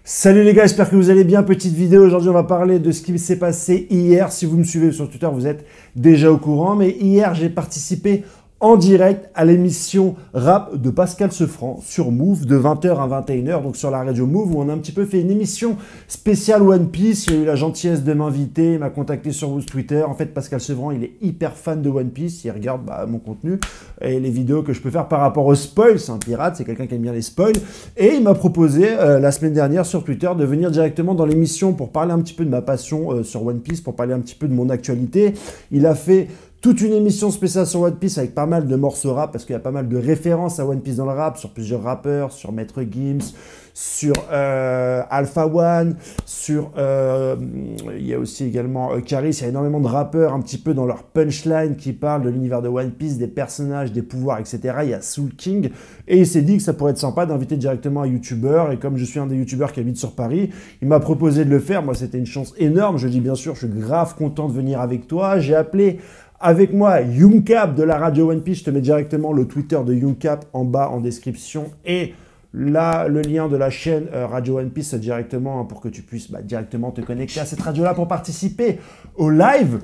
Salut les gars, j'espère que vous allez bien. Petite vidéo, aujourd'hui on va parler de ce qui s'est passé hier. Si vous me suivez sur Twitter, vous êtes déjà au courant. Mais hier, j'ai participé en direct à l'émission rap de Pascal Sefranc sur Move de 20h à 21h, donc sur la radio Move, où on a un petit peu fait une émission spéciale One Piece. Il a eu la gentillesse de m'inviter, il m'a contacté sur Twitter. En fait, Pascal Sefranc, il est hyper fan de One Piece, il regarde mon contenu et les vidéos que je peux faire par rapport aux spoils. C'est un pirate, c'est quelqu'un qui aime bien les spoils. Et il m'a proposé la semaine dernière sur Twitter de venir directement dans l'émission pour parler un petit peu de ma passion sur One Piece, pour parler un petit peu de mon actualité. Il a fait toute une émission spéciale sur One Piece avec pas mal de morceaux rap, parce qu'il y a pas mal de références à One Piece dans le rap, sur plusieurs rappeurs, sur Maître Gims, sur Alpha One, sur... il y a aussi également Caris, il y a énormément de rappeurs un petit peu dans leur punchline qui parlent de l'univers de One Piece, des personnages, des pouvoirs, etc. Il y a Soul King, et il s'est dit que ça pourrait être sympa d'inviter directement un youtubeur, et comme je suis un des youtubeurs qui habite sur Paris, il m'a proposé de le faire. Moi, c'était une chance énorme. Je dis bien sûr, je suis grave content de venir avec toi. J'ai appelé avec moi Youncap de la radio One Piece. Je te mets directement le Twitter de Youncap en bas en description, et là le lien de la chaîne Radio One Piece directement pour que tu puisses directement te connecter à cette radio-là pour participer au live.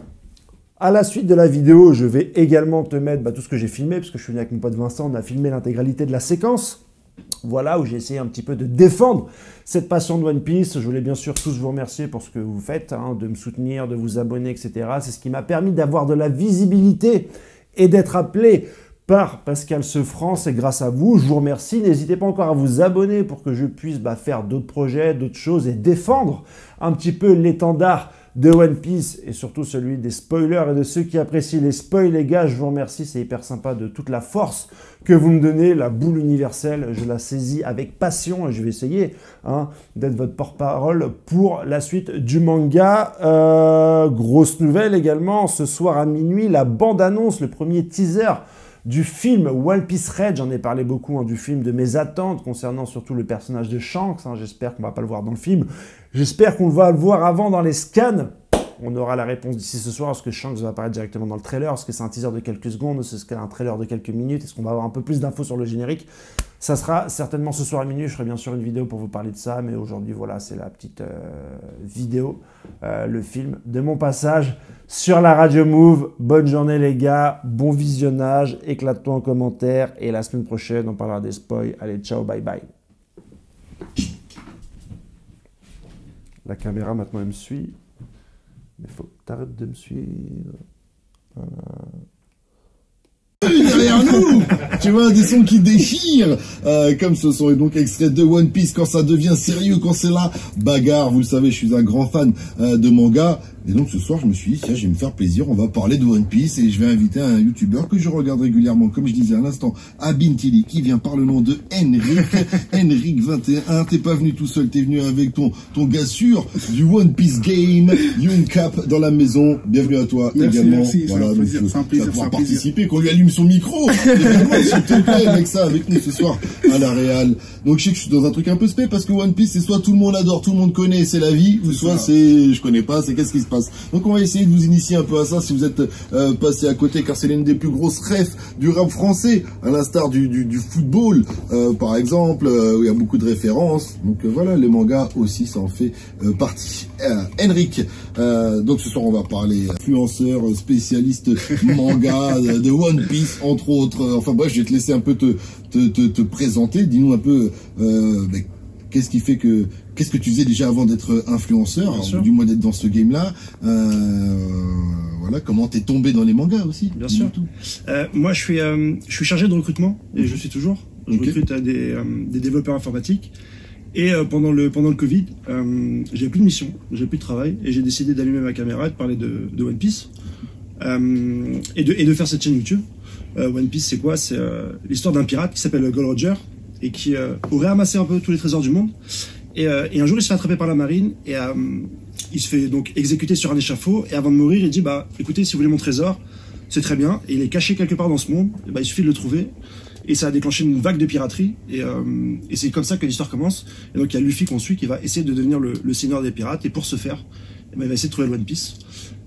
À la suite de la vidéo, je vais également te mettre tout ce que j'ai filmé, parce que je suis venu avec mon pote Vincent, on a filmé l'intégralité de la séquence. Voilà, où j'ai essayé un petit peu de défendre cette passion de One Piece. Je voulais bien sûr tous vous remercier pour ce que vous faites, de me soutenir, de vous abonner, etc. C'est ce qui m'a permis d'avoir de la visibilité et d'être appelé par Pascal Sefranc. C'est grâce à vous, je vous remercie. N'hésitez pas encore à vous abonner pour que je puisse faire d'autres projets, d'autres choses et défendre un petit peu l'étendard de One Piece, et surtout celui des spoilers et de ceux qui apprécient les spoils. Les gars, je vous remercie, c'est hyper sympa de toute la force que vous me donnez. La boule universelle, je la saisis avec passion et je vais essayer d'être votre porte-parole pour la suite du manga. Grosse nouvelle également, ce soir à minuit, la bande-annonce, le premier teaser du film One Piece Red. J'en ai parlé beaucoup du film, de mes attentes concernant surtout le personnage de Shanks. J'espère qu'on ne va pas le voir dans le film. J'espère qu'on va le voir avant dans les scans. On aura la réponse d'ici ce soir. Est-ce que Shanks va apparaître directement dans le trailer? Est-ce que c'est un teaser de quelques secondes? Est-ce que c'est un trailer de quelques minutes? Est-ce qu'on va avoir un peu plus d'infos sur le générique? Ça sera certainement ce soir à minuit. Je ferai bien sûr une vidéo pour vous parler de ça. Mais aujourd'hui, voilà, c'est la petite vidéo, le film de mon passage sur la radio Move. Bonne journée les gars, bon visionnage, éclate-toi en commentaire. Et la semaine prochaine, on parlera des spoils. Allez, ciao, bye bye. La caméra maintenant elle me suit. Mais faut que tu arrêtes de me suivre. Voilà. Derrière nous, tu vois, des sons qui déchirent, comme ce son est donc extrait de One Piece. Quand ça devient sérieux, quand c'est la bagarre, vous le savez, je suis un grand fan de manga. Et donc ce soir, je me suis dit, tiens, je vais me faire plaisir, on va parler de One Piece et je vais inviter un youtubeur que je regarde régulièrement, comme je disais à l'instant, Abintili, qui vient par le nom de Henrik21. T'es pas venu tout seul, t'es venu avec ton gars sûr du One Piece Game, Youncap dans la maison. Bienvenue à toi. Merci, également. Merci, voilà, donc c'est un plaisir, ça pourra participer, qu'on lui allume son micro. Également, s'il te plaît, avec ça, avec nous ce soir à la Real. Donc je sais que je suis dans un truc un peu spé, parce que One Piece, c'est soit tout le monde adore, tout le monde connaît, c'est la vie, ou soit c'est je connais pas, c'est qu'est-ce qui se passe. Donc on va essayer de vous initier un peu à ça si vous êtes passé à côté, car c'est l'une des plus grosses refs du rap français, à l'instar du football par exemple, où il y a beaucoup de références. Donc voilà, les mangas aussi, ça en fait partie. Henrik, donc ce soir on va parler influenceur, spécialiste manga de One Piece entre autres. Enfin bref, je vais te laisser un peu te présenter. Dis-nous un peu qu'est-ce qui fait que... Qu'est-ce que tu faisais déjà avant d'être influenceur, ou du moins d'être dans ce game-là? Voilà, comment t'es tombé dans les mangas aussi? Bien sûr. Moi, je suis chargé de recrutement, et je suis toujours. Je recrute des développeurs informatiques. Et pendant le Covid, j'ai plus de mission, j'ai plus de travail, et j'ai décidé d'allumer ma caméra et de parler de One Piece et de faire cette chaîne YouTube. One Piece, c'est quoi? C'est l'histoire d'un pirate qui s'appelle Gold Roger et qui aurait amassé un peu tous les trésors du monde. Et un jour, il se fait attraper par la marine et il se fait donc exécuter sur un échafaud. Et avant de mourir, il dit écoutez, si vous voulez mon trésor, c'est très bien. Et il est caché quelque part dans ce monde. Et il suffit de le trouver. Et ça a déclenché une vague de piraterie. Et c'est comme ça que l'histoire commence. Et donc il y a Luffy qu'on suit qui va essayer de devenir le seigneur des pirates. Et pour ce faire, il va essayer de trouver le One Piece.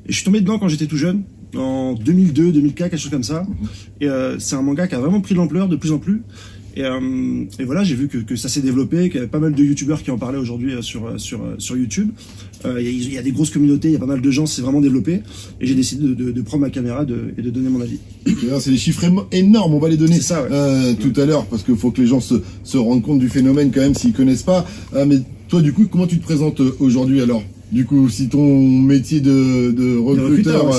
Et je suis tombé dedans quand j'étais tout jeune, en 2002, 2004, quelque chose comme ça. Et c'est un manga qui a vraiment pris de l'ampleur de plus en plus. Et voilà, j'ai vu que ça s'est développé, qu'il y avait pas mal de youtubeurs qui en parlaient aujourd'hui sur YouTube. Il y a des grosses communautés, il y a pas mal de gens, c'est vraiment développé. Et j'ai décidé de prendre ma caméra et de donner mon avis. C'est des chiffres énormes, on va les donner ça, tout à l'heure, parce qu'il faut que les gens se rendent compte du phénomène quand même s'ils connaissent pas. Mais toi, du coup, comment tu te présentes aujourd'hui alors? Du coup, si ton métier de recruteur,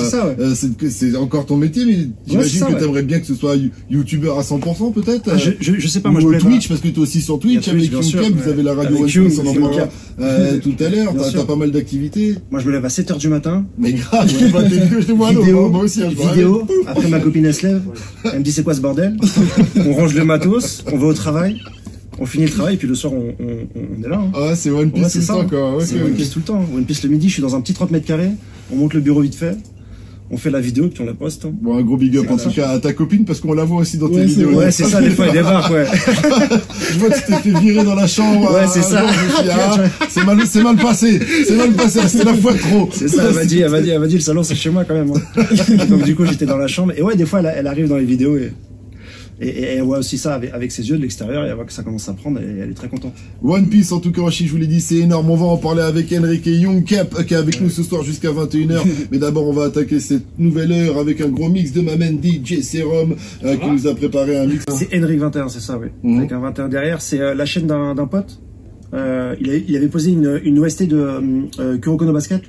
c'est encore ton métier, mais j'imagine que tu aimerais bien que ce soit youtubeur à 100% peut-être. Je sais pas, moi je me Twitch, parce que tu es aussi sur Twitch avec YoungCap, vous avez la radio One Piece, on en parlera tout à l'heure, t'as pas mal d'activités. Moi je me lève à 7h du matin. Mais grave, je te vois moi aussi. Vidéo, après ma copine elle se lève, elle me dit c'est quoi ce bordel? On range le matos, on va au travail. On finit le travail et puis le soir on est là. Hein. Ah c'est One Piece tout le temps quoi. C'est One Piece tout le temps. One Piece le midi, je suis dans un petit 30 mètres carrés. On monte le bureau vite fait. On fait la vidéo puis on la poste. Hein. Bon, un gros big up en tout cas à ta copine parce qu'on la voit aussi dans tes vidéos. Ouais, c'est ça, des fois elle débarque, ouais. Je vois que tu t'es fait virer dans la chambre. Ouais, c'est ça. C'est mal passé. C'est mal passé, c'était la fois trop. C'est ça, elle m'a dit le salon c'est chez moi quand même. Hein. Donc du coup j'étais dans la chambre. Et ouais, des fois elle arrive dans les vidéos et elle voit aussi ça avec ses yeux de l'extérieur et elle voit que ça commence à prendre et elle est très contente. One Piece en tout cas, je vous l'ai dit, c'est énorme. On va en parler avec Henrik et YoungCap qui est avec nous ce soir jusqu'à 21h. Mais d'abord on va attaquer cette nouvelle heure avec un gros mix de ma main DJ Serum qui nous a préparé un mix. C'est Henrik 21, c'est ça, oui. Avec un 21 derrière, c'est la chaîne d'un pote. Il avait posé une OST de Kuroko no Basket.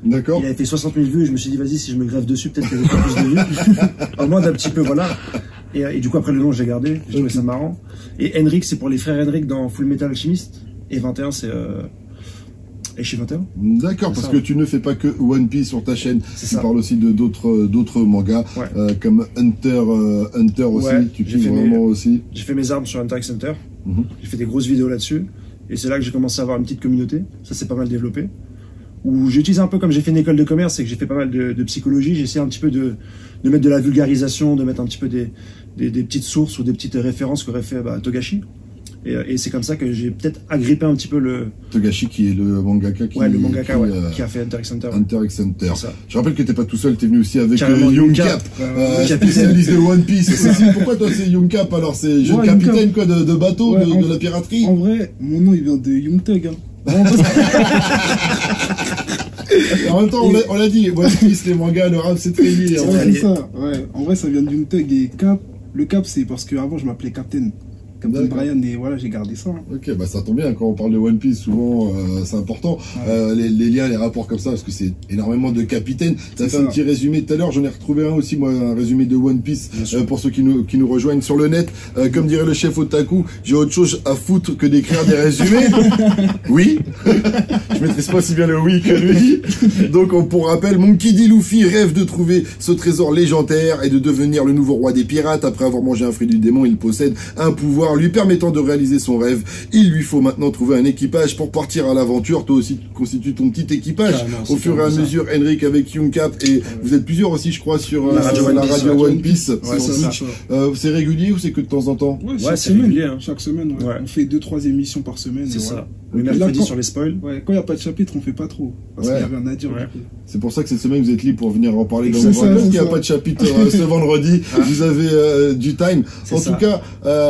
D'accord. Il avait fait 60 000 vues et je me suis dit vas-y si je me greffe dessus peut-être qu'il y avait plus de vues. Au moins d'un petit peu voilà. Et du coup après le nom j'ai gardé, j'ai trouvé ça marrant. Et Henrik c'est pour les frères Henrik dans Full Metal Alchemist. Et 21 c'est Eishi 21. D'accord, parce que tu ne fais pas que One Piece sur ta chaîne. Tu parles aussi de d'autres mangas comme Hunter aussi. Tu kiffes vraiment aussi. J'ai fait mes armes sur Hunter x Hunter. J'ai fait des grosses vidéos là-dessus. Et c'est là que j'ai commencé à avoir une petite communauté. Ça s'est pas mal développé. Où j'utilise un peu comme j'ai fait une école de commerce et que j'ai fait pas mal de psychologie, j'essaie un petit peu de mettre de la vulgarisation, de mettre un petit peu des petites sources ou des petites références qu'aurait fait Togashi. Et c'est comme ça que j'ai peut-être agrippé un petit peu le... Togashi qui est le mangaka qui a fait Hunter x Hunter. Hunter x Hunter. Je rappelle que t'es pas tout seul, t'es venu aussi avec YoungCap, spécialiste de One Piece. Pourquoi toi c'est YoungCap alors? C'est jeune capitaine quoi de bateau, de la piraterie? En vrai, mon nom il vient de Youngtug. Hein. En même temps, on l'a dit, One Piece, les mangas, le rap, c'est très lié. C'est ça, ouais. En vrai, ça vient de Youngtug et Cap. Le Cap, c'est parce qu'avant, je m'appelais Captain Brian, et voilà, j'ai gardé ça. Ok, bah ça tombe bien, quand on parle de One Piece, souvent, c'est important, les liens, les rapports comme ça, parce que c'est énormément de capitaines. T'as fait un petit résumé tout à l'heure, j'en ai retrouvé un aussi, moi, un résumé de One Piece, pour ceux qui nous rejoignent sur le net. Comme dirait le chef Otaku, j'ai autre chose à foutre que d'écrire des résumés. Oui. Je maîtrise pas si bien le oui que lui. Donc, pour rappel, Monkey D. Luffy rêve de trouver ce trésor légendaire et de devenir le nouveau roi des pirates. Après avoir mangé un fruit du démon, il possède un pouvoir lui permettant de réaliser son rêve. Il lui faut maintenant trouver un équipage pour partir à l'aventure. Toi aussi, tu constitues ton petit équipage au fur et à mesure. Henrik avec YoungCap et vous êtes plusieurs aussi, je crois, sur la radio One Piece. C'est régulier ou c'est que de temps en temps? Ouais, c'est régulier. Hein. Chaque semaine, on fait 2-3 émissions par semaine. C'est ça. Le mercredi sur les spoils. Ouais, quand il n'y a pas de chapitre, on fait pas trop. Parce qu'il y a rien à dire. C'est pour ça que cette semaine, vous êtes libre pour venir en parler dans le podcast. Il n'y a pas de chapitre ce vendredi. Vous avez du time. En tout cas,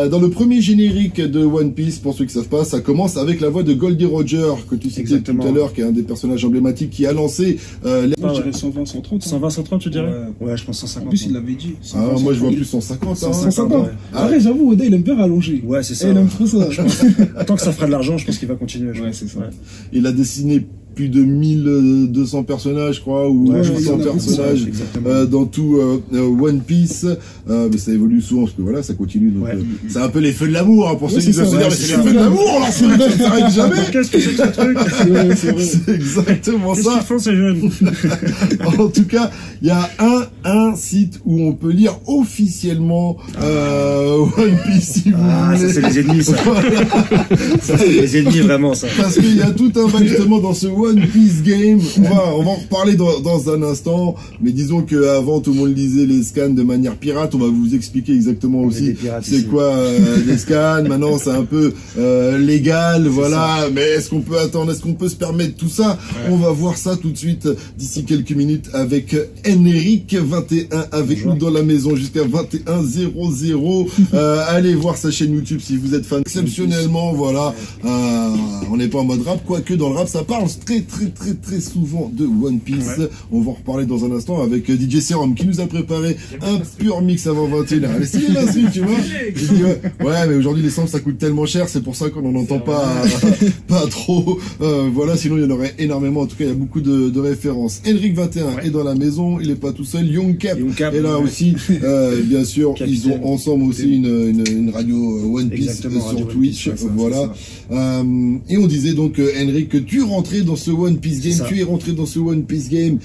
dans le premier générique de One Piece, pour ceux qui savent pas, ça commence avec la voix de Goldie Roger, que tu citais tout à l'heure, qui est un des personnages emblématiques qui a lancé... je dirais 120, 130. 120, 130, tu dirais? Ouais, je pense 150. En plus, il l'avait dit. Moi, je vois plus 150. 150. Après, j'avoue, Oda, il aime bien rallonger. Ouais, c'est ça. Il aime trop ça. Tant que ça fera de l'argent, je pense qu'il va continuer. Ouais, c'est ça. Il a dessiné plus de 1200 personnages, je crois, ou 800 personnages dans tout One Piece. Mais ça évolue souvent, parce que voilà, ça continue. Donc, c'est un peu les feux de l'amour, hein, pour ceux qui se dire, c'est les feux de l'amour, là, ça s'arrête jamais. Qu'est-ce que c'est que ce truc? C'est exactement ça. Qu'est-ce qu'ils font, ces jeunes? En tout cas, il y a un site où on peut lire officiellement One Piece, si vous voulez. Ça, c'est les ennemis, ça. Ça, c'est les ennemis, vraiment, ça. Parce qu'il y a tout un bail, justement, dans ce One Piece Game. On va en reparler dans un instant, mais disons que avant tout le monde lisait les scans de manière pirate. On va vous expliquer exactement aussi c'est quoi les scans. Maintenant, c'est un peu légal, voilà. Mais est-ce qu'on peut attendre? Est-ce qu'on peut se permettre tout ça? On va voir ça tout de suite d'ici quelques minutes avec Henrik 21 avec nous dans la maison jusqu'à 21h00. Allez voir sa chaîne YouTube si vous êtes fan. Exceptionnellement, voilà. On n'est pas en mode rap, quoique dans le rap ça parle très souvent de One Piece. On va en reparler dans un instant avec DJ Serum qui nous a préparé un pur mix avant 21h. Allez, c'est là dessus, tu vois. Ouais, mais aujourd'hui les samples ça coûte tellement cher, c'est pour ça qu'on n'en entend pas trop. Voilà, sinon il y en aurait énormément. En tout cas, il y a beaucoup de références. Henrik 21 est dans la maison, il est pas tout seul. Young Cap est là aussi. Bien sûr, ils ont ensemble aussi une radio One Piece sur Twitch. Voilà. Et on disait donc, Henrik, que tu rentrais dans ce One Piece Game, tu es rentré dans ce One Piece Game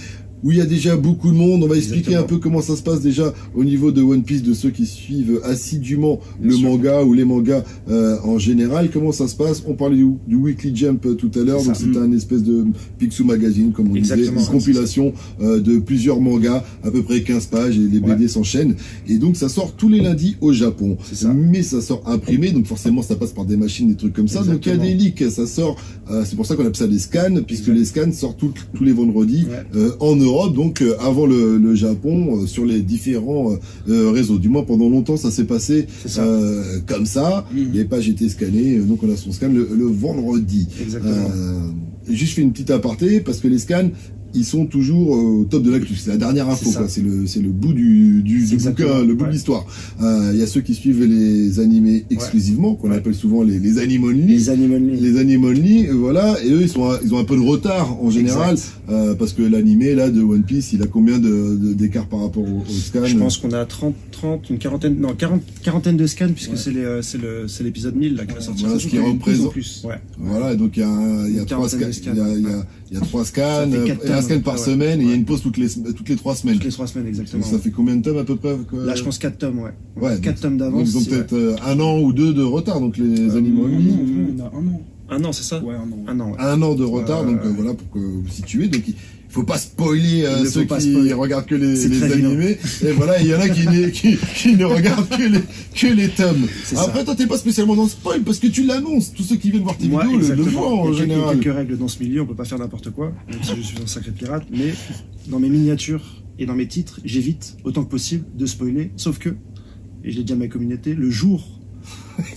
où il y a déjà beaucoup de monde. On va expliquer un peu comment ça se passe déjà au niveau de One Piece, de ceux qui suivent assidûment le manga ou les mangas en général. Comment ça se passe? On parlait du Weekly Jump tout à l'heure, donc c'est un espèce de Picsou Magazine, comme on disait, une compilation de plusieurs mangas, à peu près 15 pages, et les BD s'enchaînent. Et donc ça sort tous les lundis au Japon. Mais ça sort imprimé, donc forcément ça passe par des machines, des trucs comme ça. Donc il y a des leaks, ça sort, c'est pour ça qu'on appelle ça des scans, puisque les scans sortent tous les vendredis en Europe. Donc avant le Japon, sur les différents réseaux. Du moins pendant longtemps ça s'est passé comme ça. Les pages étaient scannées, donc on a son scan le vendredi. Juste je fais une petite aparté parce que les scans ils sont toujours au top de l'actu. C'est la dernière info, quoi. C'est le bout du bouquin, le bout de l'histoire. Il y a ceux qui suivent les animés exclusivement, qu'on appelle souvent les anime only. Les anime only, voilà. Et eux, ils ont un peu de retard, en général, parce que l'animé, là, de One Piece, il a combien d'écart par rapport au scan? Je pense qu'on a 30, une quarantaine, non, quarantaine de scans, puisque c'est l'épisode 1000, là, qui va sortir. Voilà, ce qui représente. Voilà, et donc il y a 3 scans. Il y a 3 scans, un scan par semaine, et il y a une pause toutes les 3 semaines. Toutes les 3 semaines, exactement. Donc ça fait combien de tomes à peu près? Là, je pense 4 tomes, ouais. 4 tomes d'avance. Ils ont peut-être 1 an ou 2 de retard, donc les animés. On a 1 an. 1 an, c'est ça? Ouais, 1 an. 1 an de retard, donc voilà, pour que vous situez. Donc il faut pas spoiler ceux qui regardent que les animés. Et voilà, il y en a qui ne regardent que les tomes. Après, toi, t'es pas spécialement dans le spoil parce que tu l'annonces. Tous ceux qui viennent voir tes vidéos le voient en général. Il y a quelques règles dans ce milieu, on peut pas faire n'importe quoi, même si je suis un sacré pirate. Mais dans mes miniatures et dans mes titres, j'évite autant que possible de spoiler. Sauf que, et je l'ai dit à ma communauté, le jour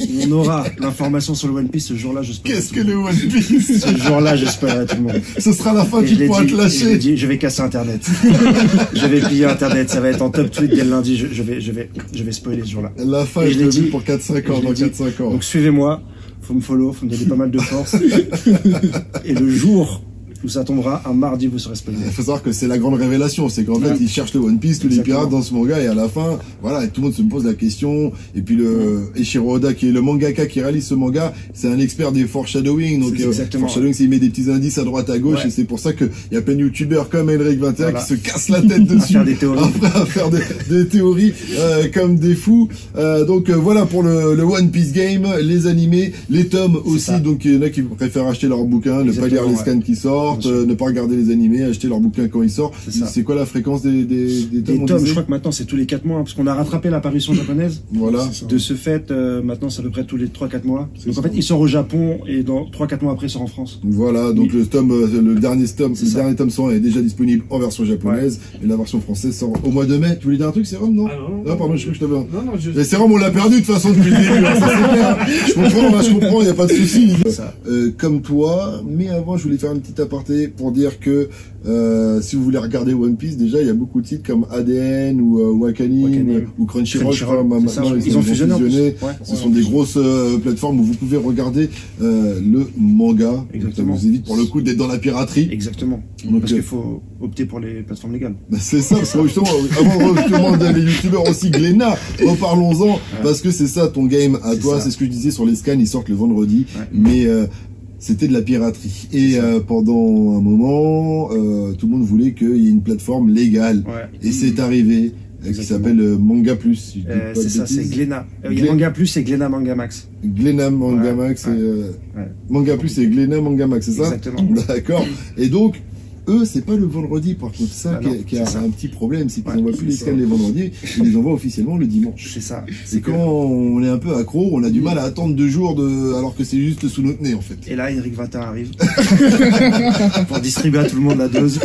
où on aura l'information sur le One Piece, ce jour-là, je spoilerai. Qu'est-ce que le One Piece? Ce jour-là, je spoilerai tout le monde. Ce sera la fin, tu pourras te lâcher. Je vais casser Internet. Je vais piller Internet, ça va être en top tweet dès le lundi, je vais spoiler ce jour-là. La fin, je l'ai dit pour 4-5 ans, dans 4-5 ans. Donc suivez-moi, faut me follow, faut me donner pas mal de force. Et le jour où ça tombera, un mardi, vous serez spoilé. Il faut savoir que c'est la grande révélation, c'est qu'en fait, ils cherchent le One Piece, tous les pirates dans ce manga, et à la fin, voilà, tout le monde se pose la question, et puis Eiichiro Oda, qui est le mangaka qui réalise ce manga, c'est un expert des foreshadowing, donc foreshadowing, c'est il met des petits indices à droite, à gauche, et c'est pour ça qu'il y a plein de youtubeurs comme Henrik 21 qui se cassent la tête dessus, après à faire des théories comme des fous. Donc voilà pour le One Piece Game, les animés, les tomes aussi, donc il y en a qui préfèrent acheter leurs bouquins, ne pas lire les scans qui sortent, ne pas regarder les animés, acheter leurs bouquins quand ils sortent. C'est quoi la fréquence des tomes? Les tomes, je crois que maintenant c'est tous les 4 mois, parce qu'on a rattrapé l'apparition japonaise. Voilà. De ce fait, maintenant c'est à peu près tous les 3-4 mois. Donc en fait, il sort au Japon et dans 3-4 mois après, il sort en France. Voilà, donc le dernier tome 100 est déjà disponible en version japonaise et la version française sort au mois de mai. Tu voulais dire un truc, Serum, non? Non, pardon, je crois que je t'avais. Non, Serum, on l'a perdu de toute façon depuis le début. Ça, c'est clair. Je comprends, il n'y a pas de souci. Comme toi, mais avant, je voulais faire une petite aparté pour dire que si vous voulez regarder One Piece, déjà il y a beaucoup de sites comme ADN ou Wakanim ou Crunchyroll. Maintenant ils ont fusionné. Ce sont des grosses plateformes où vous pouvez regarder le manga. Exactement. Ça vous évite pour le coup d'être dans la piraterie. Exactement. Donc, parce qu'il faut opter pour les plateformes légales. C'est ça. Justement, avant de les youtubeurs aussi, Glénat, reparlons-en parce que c'est ça ton game à toi. C'est ce que je disais sur les scans, ils sortent le vendredi, mais c'était de la piraterie. Et pendant un moment, tout le monde voulait qu'il y ait une plateforme légale. Et c'est arrivé. qui s'appelle Manga Plus. Si c'est ça, c'est Glénat. Il y a Manga Plus et Glénat Manga Max. Glénat Manga Max Manga Plus et Glénat Manga Max, c'est ça? Exactement. D'accord. Et donc, eux, c'est pas le vendredi, par contre, ça qui a un petit problème, c'est qu'ils n'envoient plus les scans les vendredis, ils les envoient officiellement le dimanche. C'est ça. C'est quand on est un peu accro, on a du mal à attendre 2 jours alors que c'est juste sous notre nez, en fait. Et là, Eric Vatin arrive pour distribuer à tout le monde la dose.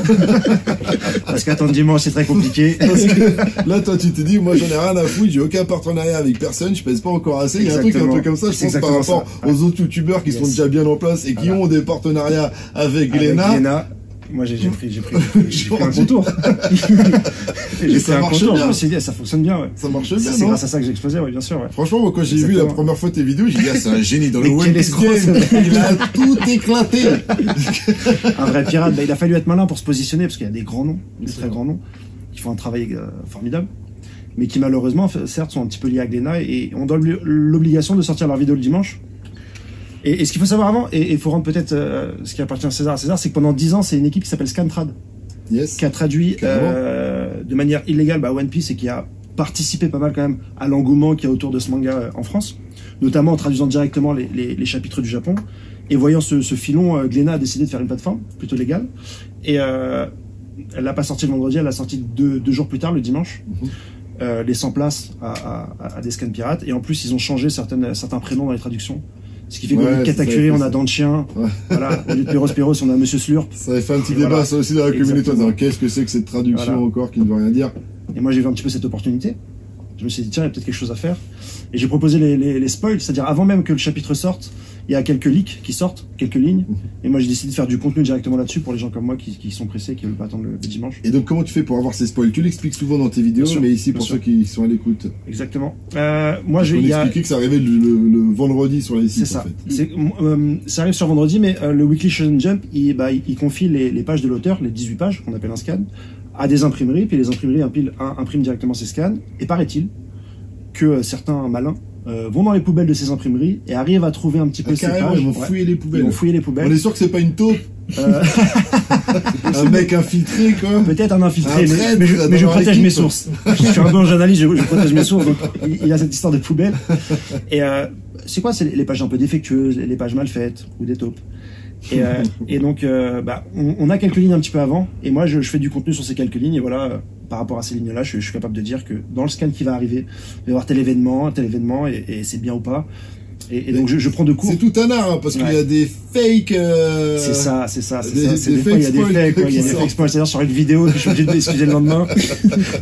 Parce qu'attendre dimanche, c'est très compliqué. Parce que là, toi, tu te dis, moi, j'en ai rien à foutre, j'ai aucun partenariat avec personne, je pèse pas encore assez. Il y a un peu comme ça, je pense, par rapport aux autres youtubeurs qui sont déjà bien en place et qui ont des partenariats avec Glénat. Moi, j'ai pris un contour. J'ai fait un contour. Je me suis dit, ça fonctionne bien, ouais. Ça marche bien, c'est grâce à ça que j'ai explosé, ouais, bien sûr, ouais. Franchement, moi, quand j'ai vu la première fois tes vidéos, j'ai dit, c'est un génie dans le One Piece game. Il a tout éclaté. Un vrai pirate. Bah, il a fallu être malin pour se positionner parce qu'il y a des grands noms, des très grands noms, qui font un travail formidable, mais qui malheureusement, certes, sont un petit peu liés à Glénat et ont l'obligation de sortir leur vidéo le dimanche. Et ce qu'il faut savoir avant, et il faut rendre peut-être ce qui appartient à César, c'est que pendant 10 ans, c'est une équipe qui s'appelle Scantrad, qui a traduit de manière illégale One Piece et qui a participé pas mal quand même à l'engouement qu'il y a autour de ce manga en France, notamment en traduisant directement les chapitres du Japon. Et voyant ce filon, Glénat a décidé de faire une plateforme plutôt légale. Et elle l'a pas sorti le vendredi, elle l'a sorti 2 jours plus tard, le dimanche. Laissant place à des scans pirates. Et en plus, ils ont changé certains prénoms dans les traductions. Ce qui fait qu'au lieu de Katakuri, on a Dent de Chien. Voilà. Au lieu de Péros, on a Monsieur Slurp. Ça avait fait un petit débat, ça aussi, dans la communauté. Qu'est-ce que c'est que cette traduction encore qui ne veut rien dire? Et moi, j'ai vu un petit peu cette opportunité. Je me suis dit, tiens, il y a peut-être quelque chose à faire. Et j'ai proposé les spoils, c'est-à-dire avant même que le chapitre sorte, il y a quelques leaks qui sortent, quelques lignes. Et moi, j'ai décidé de faire du contenu directement là-dessus pour les gens comme moi qui sont pressés, qui veulent pas attendre le dimanche. Et donc, comment tu fais pour avoir ces spoils? Tu l'expliques souvent dans tes vidéos, mais ici, pour ceux qui sont à l'écoute. Exactement. Moi, j'ai expliqué que ça arrivait le vendredi sur les sites. C'est ça. En fait. Ça arrive sur vendredi, mais le Weekly Shonen Jump, il confie les pages de l'auteur, les 18 pages, qu'on appelle un scan, à des imprimeries, puis les imprimeries impriment directement ces scans. Et paraît-il que certains malins vont dans les poubelles de ces imprimeries et arrivent à trouver un petit peu ces pages. Ils vont fouiller les poubelles. Ils vont fouiller les poubelles. On est sûr que c'est pas une taupe. Un mec infiltré, quoi. Peut-être un infiltré, mais je protège mes sources. Je suis un bon journaliste, je protège mes sources, donc il y a cette histoire de poubelle. Et c'est quoi? C'est les pages un peu défectueuses, les pages mal faites, ou des taupes. Et donc, on a quelques lignes un petit peu avant, et moi je fais du contenu sur ces quelques lignes, et voilà, par rapport à ces lignes-là, je suis capable de dire que dans le scan qui va arriver, il va y avoir tel événement, et c'est bien ou pas. Et donc je prends de cours. C'est tout un art, hein, parce qu'il y a des fakes. C'est ça. Des fois, il y a des fakes, il y a des fakes spoilers. C'est-à-dire sur une vidéo, je suis obligé de m'excuser le lendemain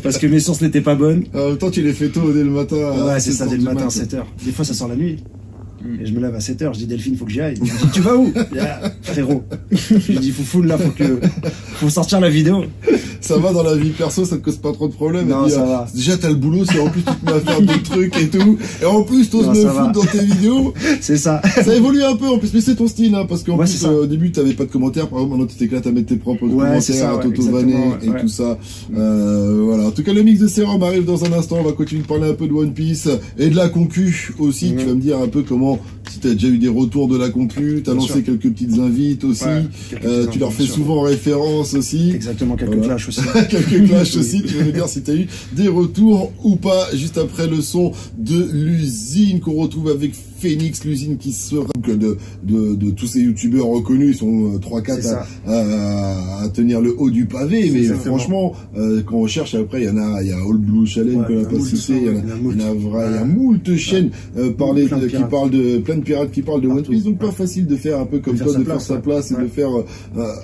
parce que mes sources n'étaient pas bonnes. En même temps, tu les fais tôt dès le matin. Ouais, c'est ça, dès le matin à 7h. Des fois, ça sort la nuit. Et je me lève à 7h, je dis Delphine, faut que j'y aille. Elle me dit, tu vas où? Frérot. Je dis Foufoule, là, faut sortir la vidéo. Ça va dans la vie perso, ça te cause pas trop de problèmes. Non, ça va. Déjà, t'as le boulot, c'est en plus, tu te mets à faire des trucs et tout. Et en plus, t'oses me foutre dans tes vidéos. C'est ça. Ça évolue un peu, en plus, mais c'est ton style, hein, parce qu'en plus, au début, t'avais pas de commentaires. Par exemple, maintenant, tu t'éclates à mettre tes propres commentaires, à t'auto-vanner et tout ça. Voilà. En tout cas, le mix de sérum arrive dans un instant. On va continuer de parler un peu de One Piece et de la concu aussi. Tu vas me dire un peu comment, si t'as déjà eu des retours de la concu, t'as lancé quelques petites invites aussi. Tu leur fais souvent référence aussi. Exactement, quelques clashs aussi. Quelques clashs aussi. Tu vas me dire si t'as eu des retours ou pas, juste après le son de l'usine qu'on retrouve avec Phoenix, l'usine qui sera de tous ces youtubeurs reconnus, ils sont 3-4 à tenir le haut du pavé, mais franchement, quand on cherche après, il y a All Blue Challenge qu'on n'a pas cité, il y a moult chaînes qui parlent de plein de pirates qui parlent de One Piece, donc pas facile de faire un peu comme toi, de faire sa place et de faire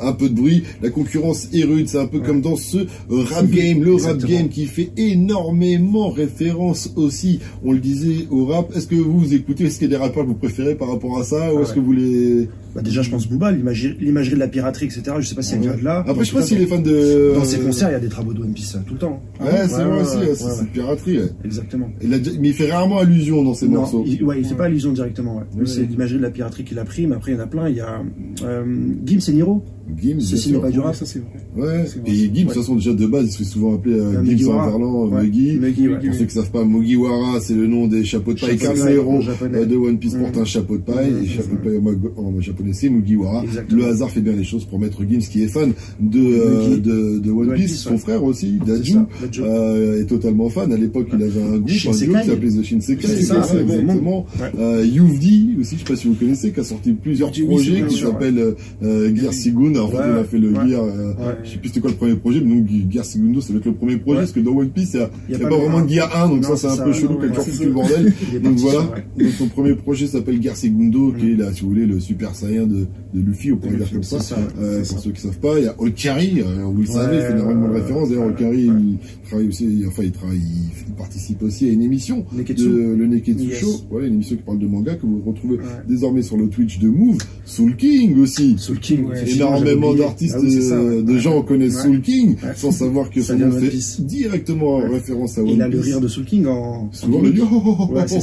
un peu de bruit. La concurrence est rude, c'est un peu comme dans ce rap game, le rap game qui fait énormément référence aussi, on le disait, au rap. Est-ce que vous écoutez, est-ce qu'il y a des rappeurs que vous préférez par rapport à ça, ou est-ce que vous les... déjà, je pense Booba, l'imagerie de la piraterie, etc. Je sais pas si elle vient de là. Après, je sais pas s'il est fan de... Dans ses concerts, il y a des travaux de One Piece tout le temps. Ouais, c'est vrai aussi, c'est cette piraterie. Exactement. Mais il fait rarement allusion dans ses morceaux. Il fait pas allusion directement, c'est l'imagerie de la piraterie qu'il a pris, mais après, il y en a plein. Il y a Gims et Niro. Gims, ceci n'est pas du rap, ça c'est vrai. Ouais, et Gims, de toute façon, déjà de base, il se fait souvent appeler Gims en verlan, Muggy. Pour ceux qui savent pas, Mugiwara, c'est le nom des chapeaux de paille. Car le héros de One Piece porte un chapeau de paille, et chapeau de paille en japonais connaissez, Mugiwara. Exactement. Le hasard fait bien les choses pour Maître Gims, qui est fan de One Piece. Son frère aussi, Daju, est totalement fan. À l'époque, il avait un groupe, qui s'appelait The Shinsekai. C'est ça, exactement. Yuvdi aussi, je sais pas si vous connaissez, qui a sorti plusieurs projets qui s'appellent Gear Sigun. En fait, il a fait le Gear, je sais plus c'était quoi le premier projet, mais donc Gear Segundo, ça va être le premier projet, parce que dans One Piece, il y a pas vraiment de Gear 1, donc ça c'est un peu chelou, quelque chose le bordel. Donc voilà. Donc son premier projet s'appelle Gear Segundo, qui est là, si vous voulez, le Super Saiyan de Luffy, on pourrait dire comme ça. Pour ceux qui savent pas, il y a Olkari, vous le savez, il fait énormément de références. D'ailleurs, Olkari, il travaille aussi, enfin, il participe aussi à une émission, le Neketsu Show, voilà, une émission qui parle de manga, que vous retrouvez désormais sur le Twitch de Move. Soul King aussi. Soul King, énormément d'artistes, de gens connaissent Soul King, sans savoir que ça fait directement référence à One Piece. Il a le rire de Soul King souvent le on l'entend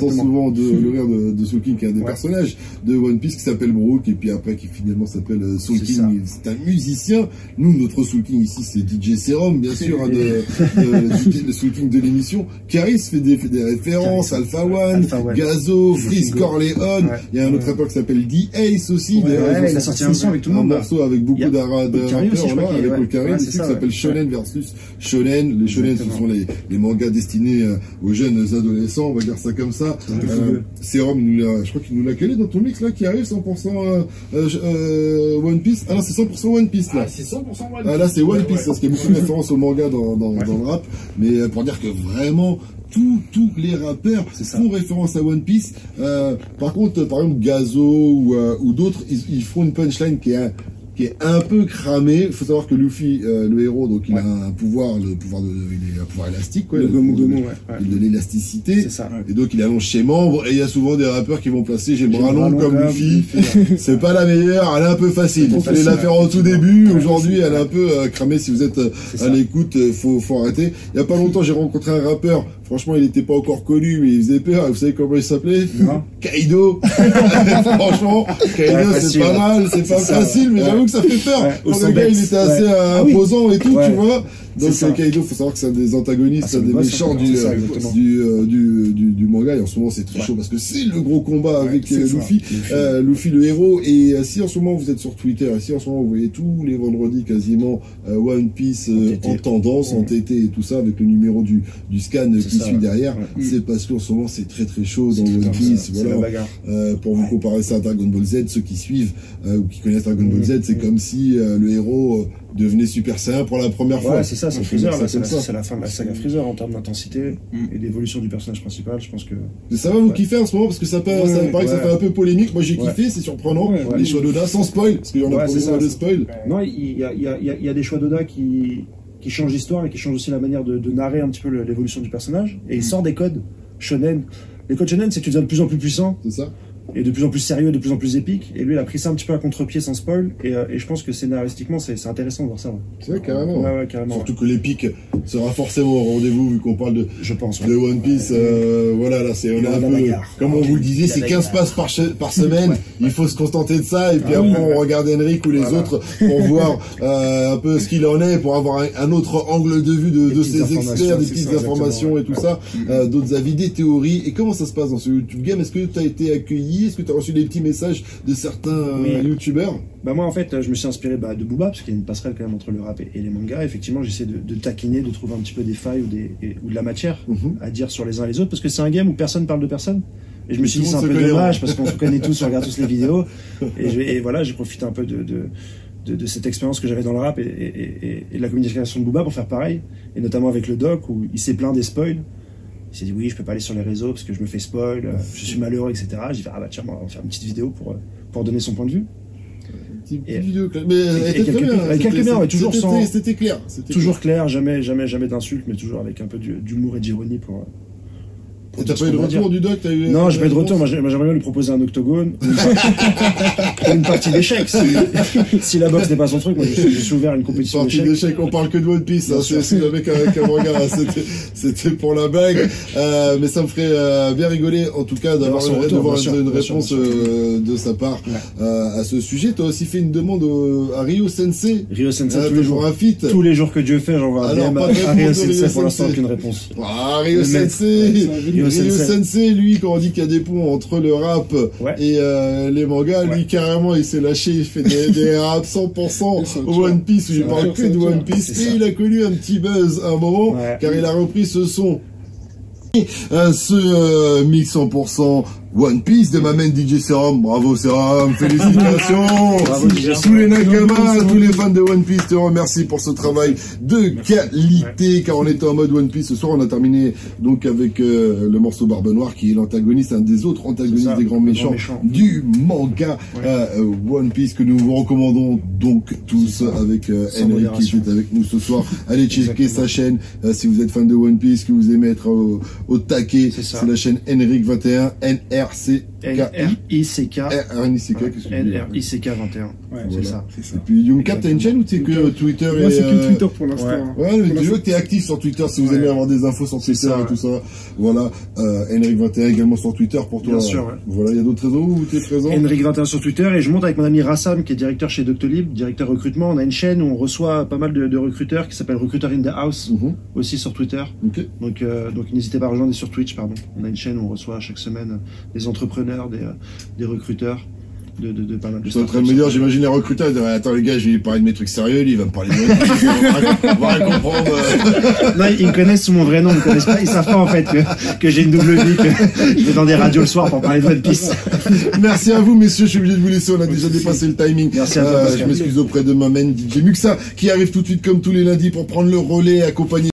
souvent le rire de Soul King, qui est un des personnages de One Piece, qui s'appelle Brook, et puis après qui finalement s'appelle Soul King. C'est un musicien. Nous, notre Soul King ici, c'est DJ Serum, bien sûr, le Soul King de l'émission. Caris fait des références, Alpha One, Gazo, Freeze Corleone. Il y a un autre rappeur qui s'appelle D-Ace aussi. Il a sorti un son avec tout le monde. Un morceau avec beaucoup de rappeurs, avec Olkari aussi, qui s'appelle Shonen versus Shonen. Les Shonen, ce sont les mangas destinés aux jeunes adolescents, on va dire ça comme ça. Serum, je crois qu'il nous l'a calé dans ton mix là, qui arrive 100% One Piece. Ah non, c'est 100% One Piece là. C'est 100% One Piece. Ah là, c'est One Piece, parce qu'il y a beaucoup de références au manga dans le rap, mais pour dire que vraiment tous les rappeurs font référence à One Piece. Par contre, par exemple Gazo ou d'autres, ils font une punchline qui est un peu cramé. Il faut savoir que Luffy, le héros, donc il a un pouvoir, il a un pouvoir élastique, quoi. Le gomu-gomu, de l'élasticité. C'est ça. Et donc il allonge ses membres, et il y a souvent des rappeurs qui vont placer j'ai le bras long comme Luffy. C'est pas la meilleure, elle est un peu facile. Il fallait la faire au tout début. Aujourd'hui, elle est un peu cramée. Si vous êtes à l'écoute, faut arrêter. Il y a pas longtemps, j'ai rencontré un rappeur. Franchement, il était pas encore connu, mais il faisait peur. Vous savez comment il s'appelait? Kaido. Franchement, Kaido, c'est pas mal, c'est pas facile, mais j'avoue que ça fait peur. Quand le gars, il était assez imposant et tout, tu vois. Donc Kaido, faut savoir que c'est un des antagonistes, des méchants du manga, et en ce moment c'est très chaud parce que c'est le gros combat avec Luffy, le héros. Et si en ce moment vous êtes sur Twitter, et si en ce moment vous voyez tous les vendredis quasiment One Piece en tendance, en TT et tout ça, avec le numéro du scan qui suit derrière, c'est parce qu'en ce moment c'est très très chaud dans One Piece. Voilà. Pour vous comparer ça à Dragon Ball Z, ceux qui suivent ou qui connaissent Dragon Ball Z, c'est comme si le héros devenait Super Saiyan pour la première fois. C'est ça, c'est Freezer, c'est la fin de la saga Freezer en termes d'intensité et d'évolution du personnage principal, je pense que... Mais ça va vous kiffer en ce moment, parce que ça paraît que ça fait un peu polémique. Moi j'ai kiffé, c'est surprenant, les choix d'Oda, sans spoil, parce qu'il y en a pas de spoil. Non, il y a des choix d'Oda qui changent l'histoire et qui changent aussi la manière de narrer un petit peu l'évolution du personnage, et il sort des codes shonen. Les codes shonen, c'est que tu deviens de plus en plus puissant. C'est ça. Et de plus en plus sérieux, de plus en plus épique. Et lui, il a pris ça un petit peu à contre-pied sans spoil. Et je pense que scénaristiquement, c'est intéressant de voir ça. C'est vrai, carrément. Carrément. Surtout que l'épique sera forcément au rendez-vous, vu qu'on parle de One Piece. Voilà, là, on a un peu, comme on vous le disait, c'est 15 passes par semaine. Il faut se contenter de ça. Et puis après, on regarde Henrik ou les autres pour voir un peu ce qu'il en est, pour avoir un autre angle de vue de ces experts, des petites informations et tout ça, d'autres avis, des théories. Et comment ça se passe dans ce YouTube Game? Est-ce que tu as été accueilli? Est-ce que tu as reçu des petits messages de certains youtubeurs? Bah moi en fait je me suis inspiré de Booba, parce qu'il y a une passerelle quand même entre le rap et les mangas. Effectivement j'essaie de taquiner, de trouver un petit peu des failles ou de la matière à dire sur les uns et les autres, parce que c'est un game où personne parle de personne. Et je me suis dit c'est un peu dommage, parce qu'on se connaît tous, on regarde tous les vidéos. Et voilà, j'ai profité un peu de cette expérience que j'avais dans le rap et de la communication de Booba pour faire pareil. Et notamment avec le doc où il s'est plaint des spoils. Il s'est dit oui, je peux pas aller sur les réseaux parce que je me fais spoil, je suis malheureux, etc. J'ai dit ah bah tiens, on va faire une petite vidéo pour donner son point de vue. Petite vidéo, mais elle était très bien. Avec quelques biens, toujours sans. C'était clair. Toujours clair, jamais d'insultes, mais toujours avec un peu d'humour et d'ironie pour. Et t'as pas eu de retour du doc? Non, j'ai pas eu de retour. Moi, j'aimerais bien lui proposer un octogone. Une partie d'échecs. Si la boxe n'est pas son truc, moi, je suis ouvert à une compétition d'échecs. Partie d'échecs, on parle que de One Piece, hein. C'est le mec avec un regard, c'était pour la bague. Mais ça me ferait bien rigoler, en tout cas, d'avoir une réponse de sa part à ce sujet. T'as aussi fait une demande à Ryo Sensei. Ryo Sensei, tous les jours. Un feat. Tous les jours que Dieu fait, j'envoie un DM à Ryo Sensei. Pour l'instant, aucune réponse. Ah, Ryo Sensei. Ryu Sensei, lui, quand on dit qu'il y a des ponts entre le rap et les mangas, lui, carrément, il s'est lâché, il fait des rap 100% One Piece, où il parle que de One Piece, et il a connu un petit buzz à un moment, car il a repris ce son. Ce mix 100% One Piece de ma main DJ Serum. Bravo Serum, félicitations. Bravo, tous les Nakamas, tous les fans de One Piece te remercie pour ce travail de qualité, car on était en mode One Piece. Ce soir on a terminé donc avec le morceau Barbe Noire qui est l'antagoniste, un des autres antagonistes des grands méchants du manga One Piece, que nous vous recommandons donc tous avec Henry qui est avec nous ce soir. Allez checker sa chaîne si vous êtes fan de One Piece, que vous aimez être au taquet. C'est la chaîne Henrik 21, NRICK 21. Ouais, c'est ça. Et puis Youngcap, t'as une chaîne ou t'es que Twitter et... Moi, c'est que Twitter pour l'instant. Ouais, mais tu vois que t'es actif sur Twitter si vous aimez avoir des infos sur Twitter et tout ça. Voilà, Henrik 21 également sur Twitter pour toi. Bien sûr, Voilà, il y a d'autres réseaux où t'es présent? Henrik 21 sur Twitter, et je monte avec mon ami Rassam qui est directeur chez Doctolib, directeur recrutement. On a une chaîne où on reçoit pas mal de recruteurs qui s'appelle Recruiter in the House, aussi sur Twitter. Donc n'hésitez pas à rejoindre, sur Twitch, pardon. On a une chaîne où on reçoit chaque semaine des entrepreneurs, des recruteurs. De pas mal de en train de me dire, j'imagine les recruteurs, ils disent, attends les gars, je vais lui parler de mes trucs sérieux, lui, il va me parler de on va rien comprendre. Non, ils me connaissent sous mon vrai nom, ils me connaissent pas, ils savent pas en fait que j'ai une double vie, que je vais dans des radios le soir pour parler de One Piece. Merci à vous, messieurs, je suis obligé de vous laisser, on a déjà dépassé le timing. Merci à toi. Je m'excuse auprès de ma main DJ Muxa, qui arrive tout de suite comme tous les lundis pour prendre le relais et accompagner